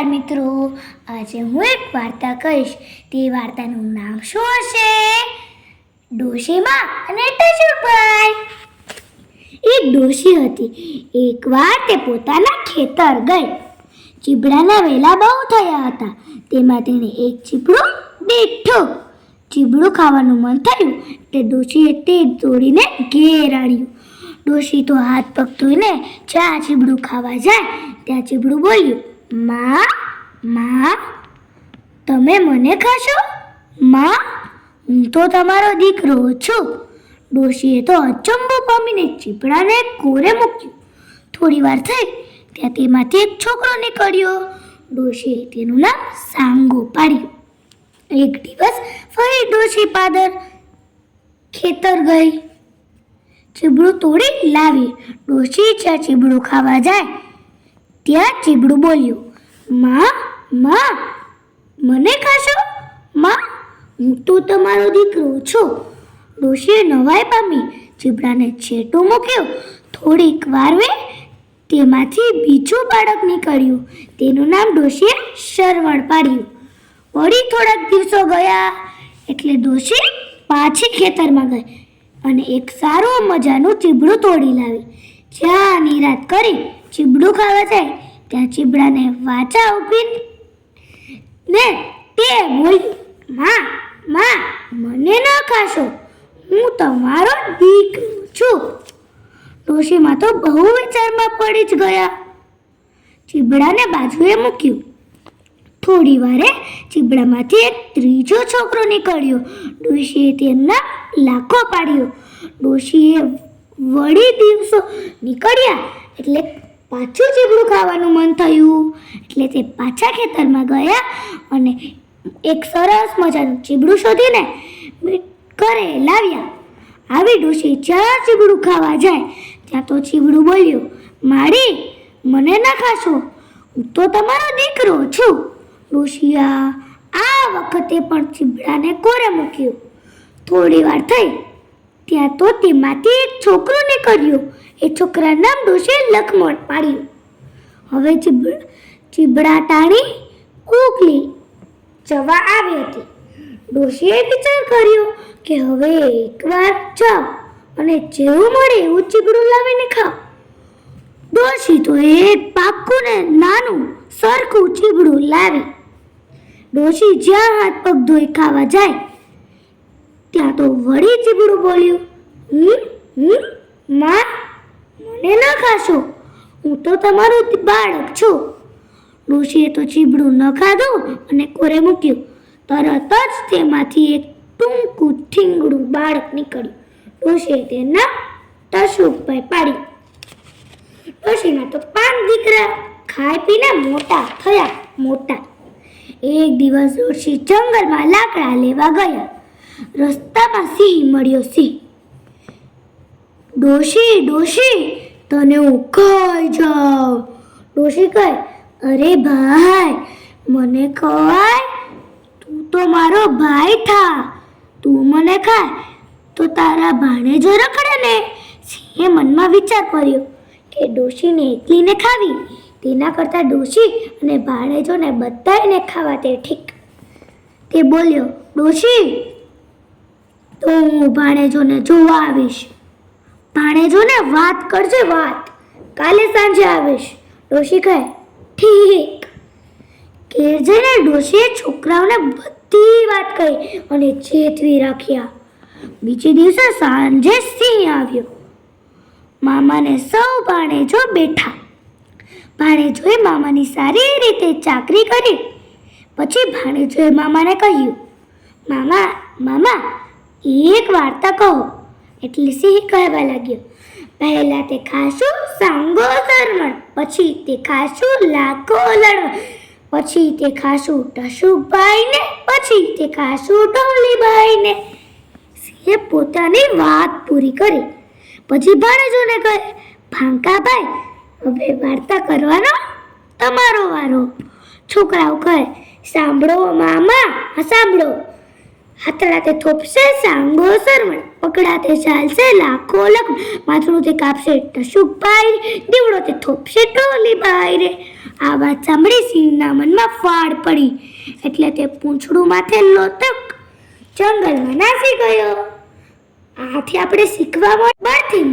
મિત્રો, આજે હું એક વાર્તા કહીશ. તે વાર્તાનું નામ શું હશે? ડોશીમાં અને ટચુભાઈ. એક ડોશી હતી. એકવાર તે પોતાના ખેતર ગઈ. ચીબડાના વેલા બહુ થયા હતા. તેમાં તેને એક ચીબડું દીઠું. ચીબડું ખાવાનું મન થયું તે ડોશીએ તે તોડીને ઘેર આવ્યું. ડોશી તો હાથ પગ ધોઈને જ્યાં ચીબડું ખાવા જાય ત્યાં ચીબડું બોલ્યું, માં, તમે મને ખાશો? માં, હું તો તમારો દીકરો છું. ડોશીએ તો અચંબો પામીને ચીબડાને કોરે મૂક્યું. થોડી વાર થઈ ત્યાં તેમાંથી એક છોકરો નીકળ્યો. ડોશીએ તેનું નામ સાંગો પાડ્યું. એક દિવસ ફરી ડોશી પાદર ખેતર ગઈ. ચીબડું તોડી લાવી. ડોશી જ્યાં ચીબડું ખાવા જાય ત્યાં ચીબડું બોલ્યું, માં, મને ખાશો? માં, હું તો તમારો દીકરો છું. ડોશીએ નવાઈ પામી. ચીબડાને છેટું મૂક્યું. થોડીક વારે તેમાંથી બીજું બાળક નીકળ્યું. તેનું નામ ડોશીએ શરવણ પાડ્યું. વળી થોડાક દિવસો ગયા એટલે ડોશી પાછી ખેતરમાં ગઈ અને એક સારું મજાનું ચીબડું તોડી લાવી. જ્યાં નિરાત કરી ચીબડું ખાવા જાય ત્યાં ચીબડાને વાચા ઉભી ને તે બોલ્યું, માં, મને ન ખાશો, હું તમારો દીકરો છું. ડોશીમાં તો બહુ વિચારમાં પડી જ ગયા. ચીબડાને બાજુએ મૂક્યું. થોડી વારે ચીબડામાંથી એક ત્રીજો છોકરો નીકળ્યો. ડોશીએ તેમના લાખો પાડ્યો. ડોશીએ વળી દિવસો નીકળ્યા એટલે પાછું ચીબડું ખાવાનું મન થયું એટલે તે પાછા ખેતરમાં ગયા અને એક સરસ મજાનું ચીબડું શોધીને ઘરે લાવ્યા. આવી ડોશી જ્યાં ચીબડું ખાવા જાય ત્યાં તો ચીબડું બોલ્યું, માડી, મને ના ખાશો, હું તો તમારો દીકરો છું. ડોશીએ આ વખતે પણ ચીબડાને કોરે મૂક્યું. થોડી વાર થઈ ત્યાં તો તેમાંથી એક છોકરો નીકળ્યો. એ છોકરાનું નામ ડોશીએ લખમણ પાડ્યું. હવે ચીબડા ટાણી ઉકલી જવા આવી હતી. ડોશીએ વિચાર કર્યો કે હવે એકવાર જાઓ અને જેવું મળે એવું ચીબડું લાવીને ખાઓ. ડોશી તો એક પાક્કું ને નાનું સરખું ચીબડું લાવી. ડોશી જ્યાં હાથ પગ ધોઈ ખાવા જાય ત્યાં તો વળી ચીબડું બોલ્યું, માં, મને ન ખાશો, હું તો તમારું બાળક છું. ડોશીએ તો ચીબડું ન ખાધું અને કોરે મૂક્યું. તરત જ તેમાંથી એક ટૂંકું ઠીંગડું બાળક નીકળ્યું. ડોશીએ તેના ટશુભાઈ પાડ્યું. ડોશીના તો 5 દીકરા ખાઈ પીને મોટા થયા. એક દિવસ ડોશી જંગલમાં લાકડા લેવા ગયા. રસ્તામાં સિંહ મળ્યો. ડોશી, તને હું ખાઈ જાઉં. ડોશી કહે, અરે ભાઈ, મને ખવાય, તું તો મારો ભાઈ થા. તું મને ખાય તો તારા ભાણેજો રખડે ને. સિંહે મનમાં વિચાર કર્યો કે ડોશીને એકલીને ખાવી તેના કરતાં ડોશી અને ભાણેજોને બધાને ખાવા તે ઠીક. તે બોલ્યો, ડોશી, તો હું ભાણેજોને જોવા આવીશ. ભાણેજોને વાત કરજે, વાત, કાલે સાંજે આવીશ. ડોશી કહે, ઠીક. ઘેર જઈને ડોશીએ છોકરાઓને બધી વાત કહી અને ચેતવી રાખ્યા. બીજે દિવસે સાંજે સિંહ આવ્યો. મામાને સૌ ભાણેજો બેઠા. ભાણેજોએ મામાની સારી રીતે ચાકરી કરી. પછી ભાણેજોએ મામાને કહ્યું, મામા, એક વાર્તા કહો. એટલે સિંહ કહેવા લાગ્યો, પહેલા તે ખાશું સાંગો સરવણ, પછી તે ખાશું લાખો લડવણ, પછી તે ખાશું ટશુભાઈને, પછી તે ખાશું ઢોલીભાઈને. સિંહે પોતાની વાત પૂરી કરી. પછી ભાણેજોને કહે, ભાંકાભાઈ, હવે વાર્તા કરવાનો તમારો વારો. છોકરાઓ કહે, સાંભળો મામા, સાંભળો. હાથડાતે થોપશે સાંગો સરવણ, પકડાતે ચાલશે લાખો લખમ, માથડું તે કાપશે ટશુકભાઈ, દીવડો તે થોપશે ઢોલીબાઈ રે. આ વાત સાંભળી સિંહના મનમાં ફાળ પડી, એટલે તે પૂંછડું માથે લોટક જંગલમાં નાસી ગયો. આથી આપણે શીખવા મળે, બળથી